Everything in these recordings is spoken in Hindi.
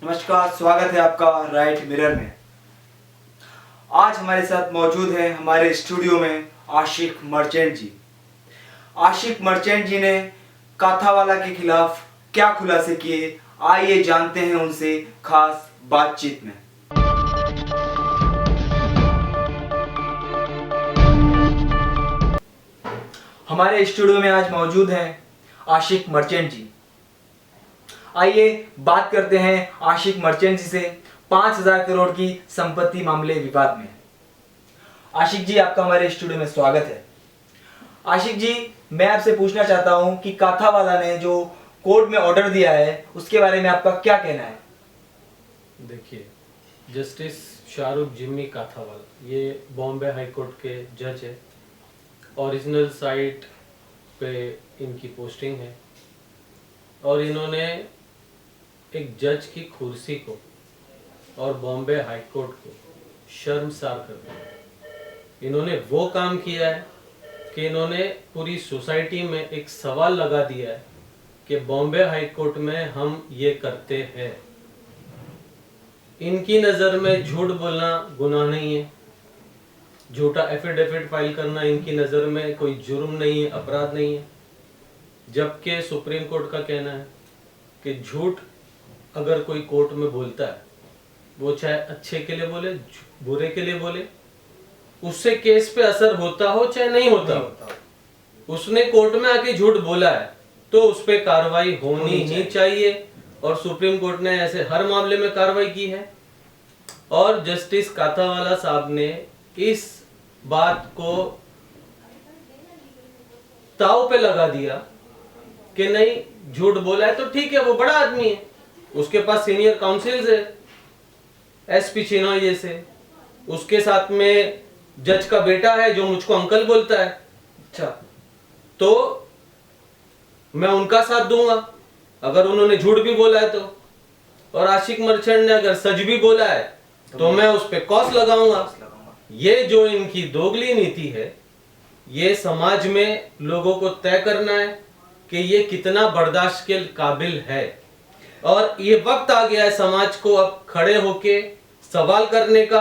नमस्कार, स्वागत है आपका राइट मिरर में। आज हमारे साथ मौजूद है हमारे स्टूडियो में आशिक मर्चेंट जी। आशिक मर्चेंट जी ने काथावाला के खिलाफ क्या खुलासे किए, आइए जानते हैं उनसे खास बातचीत में। हमारे स्टूडियो में आज मौजूद हैं आशिक मर्चेंट जी। आइए बात करते हैं आशिक मर्चेंट जी से 5,000 करोड़ की संपत्ति मामले विवाद में। आशिक जी, आपका हमारे स्टूडियो में स्वागत है। आशिक जी, मैं आपसे पूछना चाहता हूं कि काथावाला ने जो कोर्ट में ऑर्डर दिया है उसके बारे में आपका क्या कहना है? देखिए, जस्टिस शाहरुख जिम्मी काथावाला ये बॉम्बे हाई कोर्ट के जज है। ओरिजिनल साइट पे इनकी पोस्टिंग है और इन्होंने एक जज की कुर्सी को और बॉम्बे हाई कोर्ट को शर्मसार कर दिया। इन्होंने वो काम किया है कि इन्होंने पूरी सोसाइटी में एक सवाल लगा दिया है कि बॉम्बे हाई कोर्ट में हम ये करते हैं। इनकी नज़र में झूठ बोलना गुनाह नहीं है, झूठा एफिडेविट फाइल करना इनकी नज़र में कोई जुर्म नहीं है, अपराध नहीं है। जबकि सुप्रीम कोर्ट का कहना है कि झूठ अगर कोई कोर्ट में बोलता है, वो चाहे अच्छे के लिए बोले, बुरे के लिए बोले, उससे केस पे असर होता हो चाहे नहीं होता हो। उसने कोर्ट में आके झूठ बोला है तो उस पर कार्रवाई होनी ही चाहिए और सुप्रीम कोर्ट ने ऐसे हर मामले में कार्रवाई की है। और जस्टिस काथावाला साहब ने इस बात को ताव पे लगा दिया कि नहीं, झूठ बोला है तो ठीक है, वो बड़ा आदमी है, उसके पास सीनियर काउंसिल्स है, एसपी चिनॉय जैसे, उसके साथ में जज का बेटा है जो मुझको अंकल बोलता है। अच्छा, तो मैं उनका साथ दूंगा अगर उन्होंने झूठ भी बोला है तो, और आशिक मर्चेंट ने अगर सच भी बोला है तो मैं उस पर कॉस लगाऊंगा। ये जो इनकी दोगली नीति है, ये समाज में लोगों को तय करना है कि ये कितना बर्दाश्त के काबिल है। और ये वक्त आ गया है समाज को अब खड़े होके सवाल करने का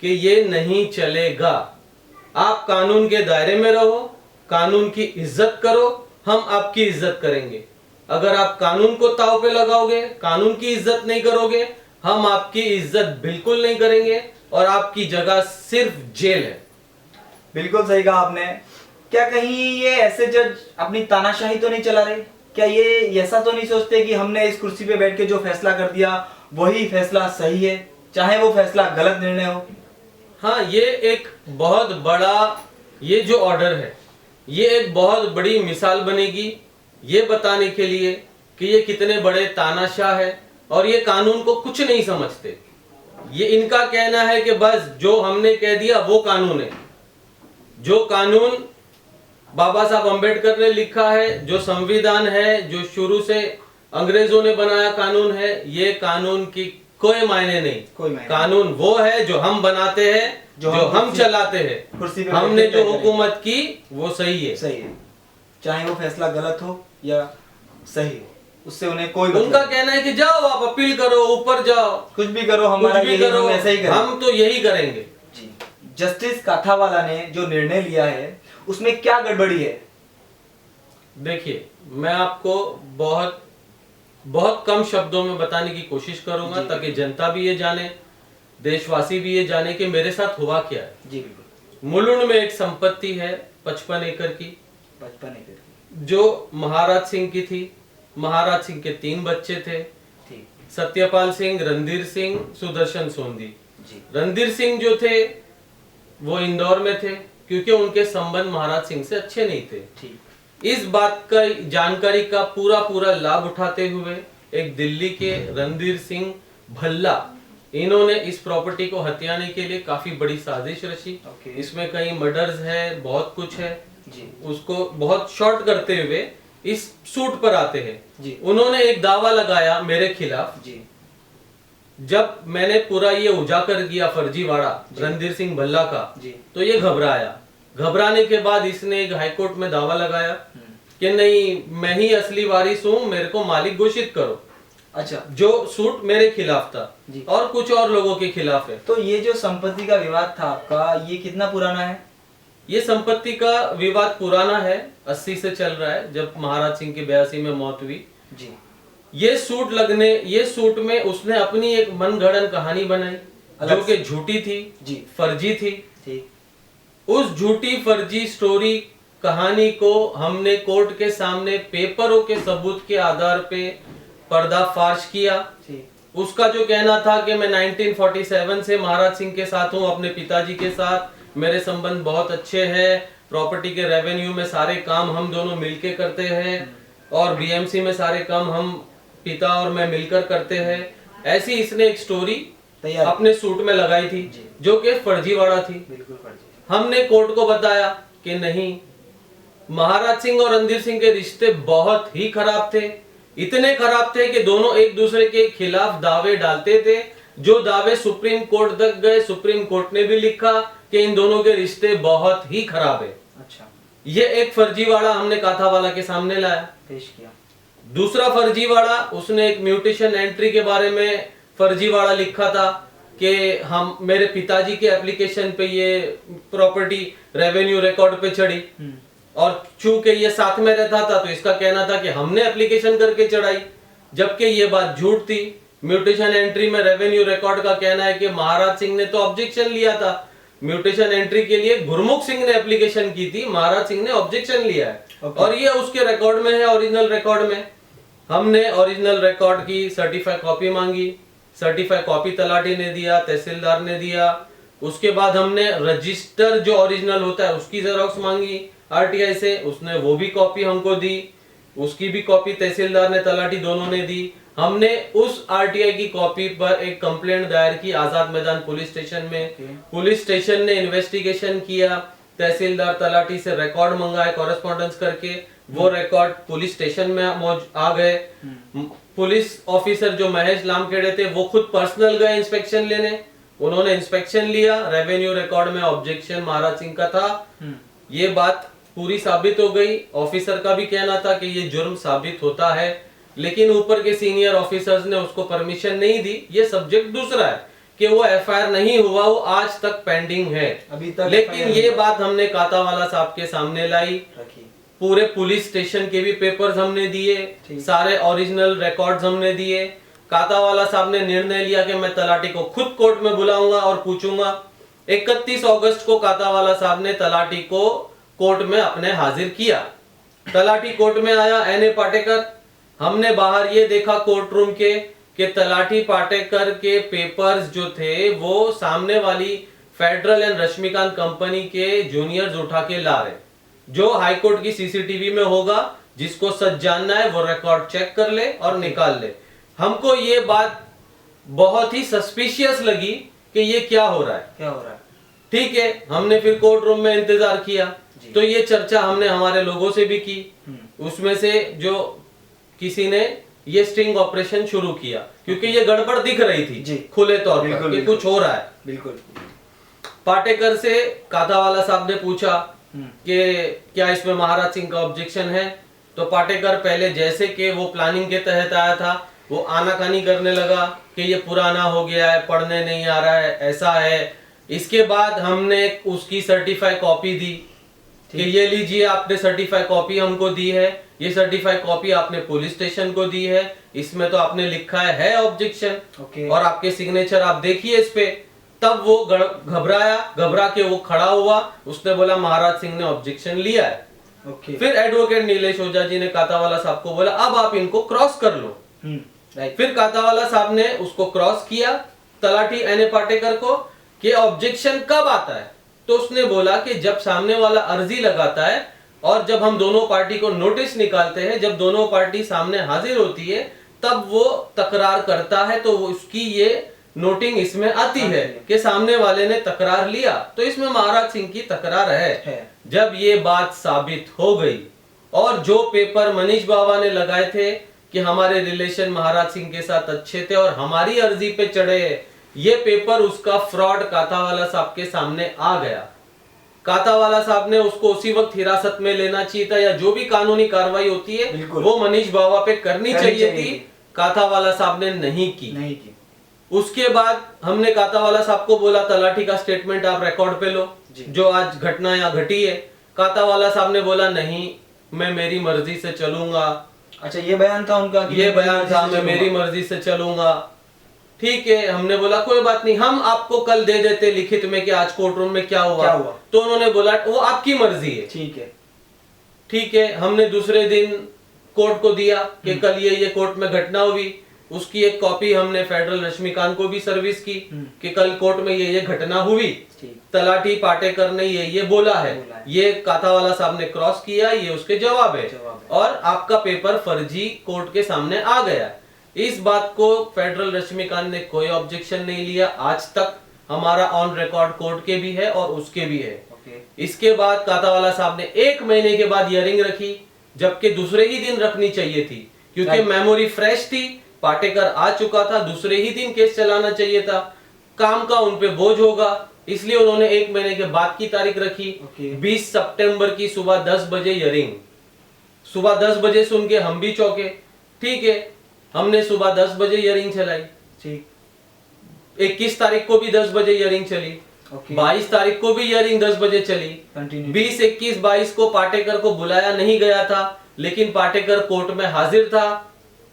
कि ये नहीं चलेगा। आप कानून के दायरे में रहो, कानून की इज्जत करो, हम आपकी इज्जत करेंगे। अगर आप कानून को ताव पे लगाओगे, कानून की इज्जत नहीं करोगे, हम आपकी इज्जत बिल्कुल नहीं करेंगे और आपकी जगह सिर्फ जेल है। बिल्कुल सही कहा आपने। क्या कहीं ये ऐसे जज अपनी तानाशाही तो नहीं चला रहे? क्या ये ऐसा तो नहीं सोचते कि हमने इस कुर्सी पे बैठ के जो फैसला कर दिया वही फैसला सही है, चाहे वो फैसला गलत निर्णय हो? हाँ, ये एक बहुत बड़ा, ये जो ऑर्डर है ये एक बहुत बड़ी मिसाल बनेगी ये बताने के लिए कि ये कितने बड़े तानाशाह है और ये कानून को कुछ नहीं समझते। ये इनका कहना है कि बस जो हमने कह दिया वो कानून है। जो कानून बाबा साहब अम्बेडकर ने लिखा है, जो संविधान है, जो शुरू से अंग्रेजों ने बनाया कानून है, ये कानून की कोई मायने नहीं। कानून वो है जो हम बनाते हैं, जो हम चलाते हैं। हमने जो हुकूमत की वो सही है, चाहे वो फैसला गलत हो या सही हो, उससे उन्हें कोई उनका कहना है कि जाओ आप अपील करो, ऊपर जाओ, कुछ भी करो, हमारा कुछ भी करो, हम ऐसा ही करेंगे। हम तो यही करेंगे जी। जस्टिस काथावाला ने जो निर्णय लिया है उसमें क्या गड़बड़ी है? देखिए, मैं आपको बहुत बहुत कम शब्दों में बताने की कोशिश करूंगा ताकि जनता भी ये जाने, देशवासी भी ये जाने कि मेरे साथ हुआ क्या है। जी बिल्कुल। मुलुंड में एक संपत्ति है 55 एकड़ की, 55 एकड़ की, जो महाराज सिंह की थी। महाराज सिंह के 3 बच्चे थे, सत्यपाल सिंह, रणधीर सिंह, सुदर्शन सोंधी। रणधीर सिंह जो थे वो इंदौर में थे क्योंकि उनके संबंध महाराज सिंह से अच्छे नहीं थे। इस बात का जानकारी का पूरा लाभ उठाते हुए एक दिल्ली के रणधीर सिंह भल्ला, इन्होंने इस प्रॉपर्टी को हथियाने के लिए काफी बड़ी साजिश रची। इसमें कई मर्डर्स है, बहुत कुछ है जी। उसको बहुत शॉर्ट करते हुए इस सूट पर आते हैं जी। उन्होंने एक दावा लगाया मेरे खिलाफ जी। जब मैंने पूरा ये उजागर किया फर्जीवाड़ा रणधीर सिंह भल्ला का जी। तो ये घबराया। घबराने के बाद इसने एक हाईकोर्ट में दावा लगाया कि नहीं, मैं ही असली वारिस हूं, मेरे को मालिक घोषित करो। अच्छा, जो सूट मेरे खिलाफ था जी। और कुछ और लोगों के खिलाफ है। तो ये जो संपत्ति का विवाद था आपका, ये कितना पुराना है? ये संपत्ति का विवाद पुराना है, 80 से चल रहा है, जब महाराज सिंह की 82 में मौत हुई। जी। ये सूट में उसने अपनी एक मनगढ़ंत कहानी बनाई अलग जो कि झूठी थी, जी। फर्जी थी। ठीक। उस झूठी फर्जी स्टोरी कहानी को हमने कोर्ट के सामने पेपरों के सबूत के आधार पे पर्दाफाश किया। ठीक। उसका जो कहना था कि मैं 1947 से महाराज सिंह के साथ हूँ, अपने पिताजी के साथ मेरे संबंध बहुत अच्छे हैं, प्रॉपर्टी के रेवेन्यू में सारे काम हम दोनों मिलके करते हैं और बीएमसी में सारे काम हम पिता और मैं मिलकर करते हैं। ऐसी इसने एक स्टोरी तैयार अपने सूट में लगाई थी जी। जो कि फर्जीवाड़ा थी। बिल्कुल फर्जी। हमने कोर्ट को बताया कि नहीं, महाराज सिंह और रणधीर सिंह के रिश्ते बहुत ही खराब थे, इतने खराब थे कि दोनों एक दूसरे के खिलाफ दावे डालते थे, जो दावे सुप्रीम कोर्ट तक गए। सुप्रीम कोर्ट ने भी लिखा कि इन दोनों के रिश्ते बहुत ही खराब है। अच्छा, ये एक फर्जीवाड़ा हमने काथावाला के सामने लाया। पेश किया। दूसरा फर्जीवाड़ा, उसने एक म्यूटेशन एंट्री के बारे में फर्जीवाड़ा लिखा था कि हम मेरे पिताजी के एप्लीकेशन पे ये प्रॉपर्टी रेवेन्यू रिकॉर्ड पे चढ़ी और चूंकि ये साथ में रहता था तो इसका कहना था कि हमने एप्लीकेशन करके चढ़ाई, जबकि ये बात झूठ थी। म्यूटेशन एंट्री में रेवेन्यू रिकॉर्ड का कहना है कि महाराज सिंह ने तो ऑब्जेक्शन लिया था, म्यूटेशन एंट्री के लिए गुरमुख सिंह ने एप्लीकेशन की थी, महाराज सिंह ने ऑब्जेक्शन लिया है। और ये उसके रिकॉर्ड में है, ओरिजिनल रिकॉर्ड में। हमने ओरिजिनल रिकॉर्ड की सर्टिफाइड कॉपी मांगी, सर्टिफाइड कॉपी तलाटी ने दिया, तहसीलदार ने दिया। उसके बाद हमने रजिस्टर जो ओरिजिनल होता है उसकी जेरॉक्स मांगी आरटीआई से, उसने वो भी कॉपी हमको दी, उसकी भी कॉपी तहसीलदार ने, तलाटी दोनों ने दी। हमने उस आरटीआई की कॉपी पर एक कंप्लेंट दायर की आजाद मैदान पुलिस स्टेशन में। पुलिस स्टेशन ने इन्वेस्टिगेशन किया, तहसीलदार तलाटी से रिकॉर्ड मंगाए कॉरेस्पॉन्डेंस करके, वो रिकॉर्ड पुलिस स्टेशन में आ गए। पुलिस ऑफिसर जो महेश लामखेड़े थे वो खुद पर्सनल गए इंस्पेक्शन लेने, उन्होंने इंस्पेक्शन लिया, रेवेन्यू रिकॉर्ड में ऑब्जेक्शन महाराज सिंह का था। ये बात पूरी साबित हो गई। ऑफिसर का भी कहना था कि ये जुर्म साबित होता है, लेकिन ऊपर के सीनियर ऑफिसर्स ने उसको परमिशन नहीं दी। ये सब्जेक्ट दूसरा है कि वो एफआईआर नहीं हुआ, वो आज तक पेंडिंग है अभी तक। लेकिन ये बात हमने कातावाला साहब के सामने लाई, पूरे पुलिस स्टेशन के भी पेपर्स हमने दिए, सारे ओरिजिनल रिकॉर्ड्स हमने दिए। कातावाला साहब ने निर्णय लिया कि मैं तलाटी को खुद कोर्ट में बुलाऊंगा और पूछूंगा। 31 अगस्त को कातावाला साहब ने तलाटी को कोर्ट में अपने हाजिर किया। तलाटी कोर्ट में आया, एनए पाटेकर। हमने बाहर ये देखा कोर्ट रूम के कि तलाटी पाटेकर के पेपर्स जो थे वो सामने वाली फेडरल एंड रश्मिकांत कंपनी के जूनियर्स उठा के ला रहे, जो हाईकोर्ट की सीसीटीवी में होगा। जिसको सच जानना है वो रिकॉर्ड चेक कर ले और निकाल ले। हमको ये बात बहुत ही सस्पिशियस लगी कि ये क्या हो रहा है। ठीक है, हमने फिर कोर्ट रूम में इंतजार किया, तो ये चर्चा हमने हमारे लोगों से भी की। उसमें से जो किसी ने ये स्टिंग ऑपरेशन शुरू किया, क्योंकि ये गड़बड़ दिख रही थी खुले तौर पर कि कुछ हो रहा है। बिल्कुल। पाटेकर से काथावाला साहब ने पूछा कि क्या इसमें महाराज सिंह का ऑब्जेक्शन है, तो पाटेकर पहले जैसे कि वो प्लानिंग के तहत आया था, वो आनाकानी करने लगा कि ये पुराना हो गया है, पढ़ने नहीं आ रहा है, ऐसा है। इसके बाद हमने उसकी सर्टिफाइड कॉपी दी कि ये लीजिए, आपने सर्टिफाइड कॉपी हमको दी है, ये सर्टिफाइड कॉपी आपने पुलिस स्टेशन को दी है, इसमें तो आपने लिखा है ऑब्जेक्शन और आपके सिग्नेचर आप देखिए इस पे। तब वो घबरा के वो खड़ा हुआ, उसने बोला महाराज सिंह ने ऑब्जेक्शन लिया है। फिर एडवोकेट नीलेश ओझा जी ने कातावाला साहब को बोला अब आप इनको क्रॉस कर लो। फिर कातावाला साहब ने उसको क्रॉस किया तलाटी एनए पाटेकर को कि ऑब्जेक्शन कब आता है, तो उसने बोला कि जब सामने वाला अर्जी लगाता है और जब हम दोनों पार्टी को नोटिस निकालते हैं, जब दोनों पार्टी सामने हाजिर होती है तब वो तकरार करता है, तो उसकी ये नोटिंग इसमें आती है कि सामने वाले ने तकरार लिया, तो इसमें महाराज सिंह की तकरार है। जब ये बात साबित हो गई और जो पेपर मनीष बाबा ने लगाए थे कि हमारे रिलेशन महाराज सिंह के साथ अच्छे थे और हमारी अर्जी पे चढ़े, ये पेपर उसका फ्रॉड कातावाला साहब के सामने आ गया। कातावाला साहब ने उसको उसी वक्त हिरासत में लेना चाहिए था, या जो भी कानूनी कार्रवाई होती है वो मनीष बाबा पे करनी चाहिए थी, काथावाला साहब ने नहीं की। नहीं की। उसके बाद हमने काथावाला साहब को बोला तलाठी का स्टेटमेंट आप रिकॉर्ड पे लो, जो आज घटना यहाँ घटी है। काथावाला साहब ने बोला नहीं, मैं मेरी मर्जी से चलूंगा। अच्छा, ये बयान था उनका कि ये बयान था, मैं मेरी मर्जी से चलूंगा। ठीक है, हमने बोला कोई बात नहीं, हम आपको कल दे देते लिखित में कि आज कोर्ट रूम में क्या हुआ। तो उन्होंने बोला वो आपकी मर्जी है। ठीक है, हमने दूसरे दिन कोर्ट को दिया कि कल ये कोर्ट में घटना हुई। उसकी एक कॉपी हमने फेडरल रश्मिकांत को भी सर्विस की कि कल कोर्ट में ये घटना हुई, तलाठी पाटेकर ने ये बोला है, ये काथावाला साहब ने क्रॉस किया, ये उसके जवाब है और आपका पेपर फर्जी कोर्ट के सामने आ गया। इस बात को फेडरल रश्मिकांत ने कोई ऑब्जेक्शन नहीं लिया। आज तक हमारा ऑन रिकॉर्ड कोर्ट के भी है और उसके भी है। इसके बाद काथावाला साहब ने 1 महीने के बाद हियरिंग रखी, जबकि दूसरे ही दिन रखनी चाहिए थी, क्योंकि मेमोरी फ्रेश थी, पाटेकर आ चुका था, दूसरे ही दिन केस चलाना चाहिए था। काम का उन पे बोझ होगा, इसलिए उन्होंने 1 महीने के बाद की तारीख रखी। 20 सितंबर की सुबह 10 बजे हियरिंग। सुबह 10 बजे सुन के हम भी चौंके। ठीक है, हमने सुबह 10 बजे हियरिंग चलाई। 21 तारीख को भी 10 बजे हियरिंग चली। 22 तारीख को भी हियरिंग 10 बजे चली। 20, 21, 22 को पाटेकर को बुलाया नहीं गया था, लेकिन पाटेकर कोर्ट में हाजिर था।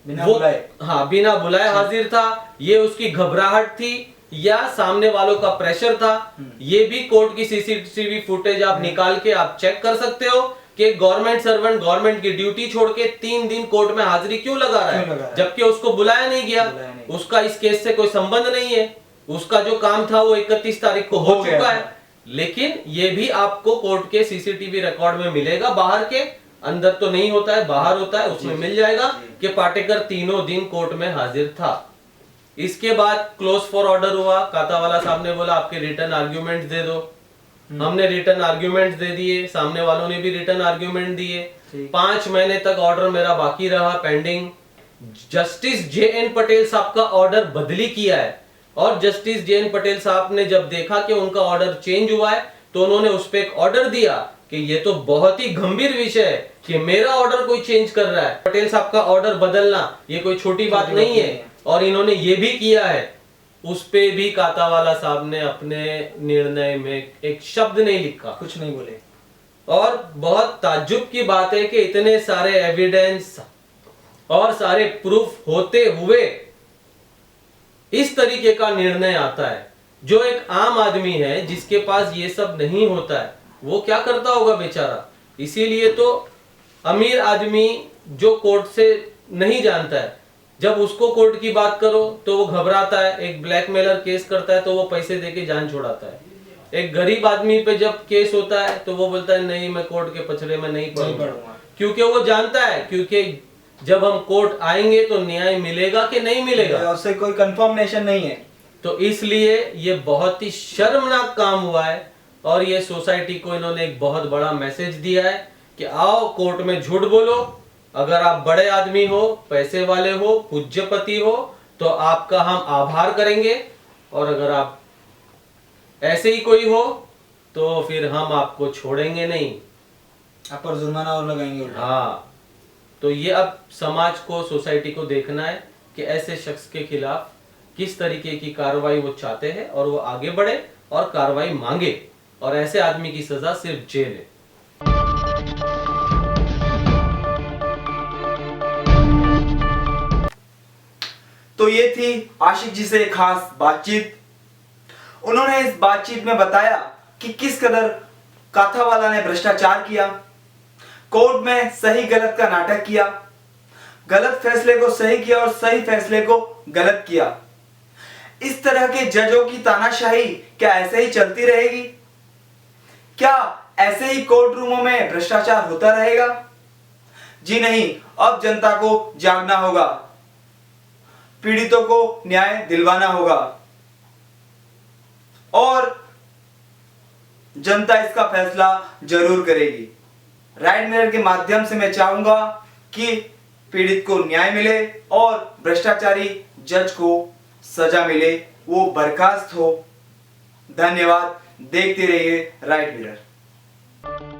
बिना बुलाए हाजिर था। ये उसकी घबराहट थी या सामने वालों का प्रेशर था, ये भी कोर्ट की सीसीटीवी फुटेज आप निकाल के आप चेक कर सकते हो कि गवर्नमेंट सर्वेंट गवर्नमेंट की ड्यूटी छोड़ के 3 दिन कोर्ट में हाजिरी क्यों लगा रहा है, जबकि उसको बुलाया नहीं गया। उसका इस केस से कोई संबंध नहीं है। उसका जो काम था वो 31 तारीख को हो चुका है। लेकिन ये भी आपको कोर्ट के सीसीटीवी रिकॉर्ड में मिलेगा, बाहर के, अंदर तो नहीं होता है, बाहर होता है, उसमें मिल जाएगा कि पाटेकर तीनों दिन कोर्ट में हाजिर था। इसके बाद क्लोज फॉर ऑर्डर हुआ। काथावाला साहब ने बोला आपके रिटर्न आर्ग्यूमेंट दे दो। हमने रिटर्न आर्ग्यूमेंट दे दिए, सामने वालों ने भी रिटर्न आर्ग्यूमेंट दिए। 5 महीने तक ऑर्डर मेरा बाकी रहा पेंडिंग। जस्टिस JN पटेल साहब का ऑर्डर बदली किया है और जस्टिस JN पटेल साहब ने जब देखा कि उनका ऑर्डर चेंज हुआ है तो उन्होंने उस पर एक ऑर्डर दिया कि ये तो बहुत ही गंभीर विषय है कि मेरा ऑर्डर कोई चेंज कर रहा है। पटेल साहब का ऑर्डर बदलना ये कोई छोटी बात नहीं है और इन्होंने ये भी किया है। उस पे भी काथावाला साहब ने अपने निर्णय में एक शब्द नहीं लिखा, कुछ नहीं बोले। और बहुत ताज्जुब की बात है कि इतने सारे एविडेंस और सारे प्रूफ होते हुए इस तरीके का निर्णय आता है। जो एक आम आदमी है जिसके पास ये सब नहीं होता है वो क्या करता होगा बेचारा। इसीलिए तो अमीर आदमी जो कोर्ट से नहीं जानता है, जब उसको कोर्ट की बात करो तो वो घबराता है। एक ब्लैकमेलर केस करता है तो वो पैसे देके जान छुड़ाता है। एक गरीब आदमी पे जब केस होता है तो वो बोलता है नहीं, मैं कोर्ट के पचड़े में नहीं पड़ूंगा, क्योंकि वो जानता है क्योंकि जब हम कोर्ट आएंगे तो न्याय मिलेगा कि नहीं मिलेगा, उससे कोई कंफर्मेशन नहीं है। तो इसलिए ये बहुत ही शर्मनाक काम हुआ है और ये सोसाइटी को इन्होंने एक बहुत बड़ा मैसेज दिया है कि आओ कोर्ट में झूठ बोलो। अगर आप बड़े आदमी हो, पैसे वाले हो, पूज्यपति हो तो आपका हम आभार करेंगे, और अगर आप ऐसे ही कोई हो तो फिर हम आपको छोड़ेंगे नहीं, आप पर जुर्माना और लगाएंगे। हाँ, तो ये अब समाज को, सोसाइटी को देखना है कि ऐसे शख्स के खिलाफ किस तरीके की कार्रवाई वो चाहते हैं और वो आगे बढ़े और कार्रवाई मांगे, और ऐसे आदमी की सजा सिर्फ जेल है। तो ये थी आशिक जी से खास बातचीत। उन्होंने इस बातचीत में बताया कि किस कदर काथावाला ने भ्रष्टाचार किया, कोर्ट में सही गलत का नाटक किया, गलत फैसले को सही किया और सही फैसले को गलत किया। इस तरह के जजों की तानाशाही क्या ऐसे ही चलती रहेगी? क्या ऐसे ही कोर्ट रूमों में भ्रष्टाचार होता रहेगा? जी नहीं, अब जनता को जागना होगा, पीड़ितों को न्याय दिलवाना होगा और जनता इसका फैसला जरूर करेगी। राइट मिरर के माध्यम से मैं चाहूंगा कि पीड़ित को न्याय मिले और भ्रष्टाचारी जज को सजा मिले, वो बर्खास्त हो। धन्यवाद। देखते रहिए राइट मिरर।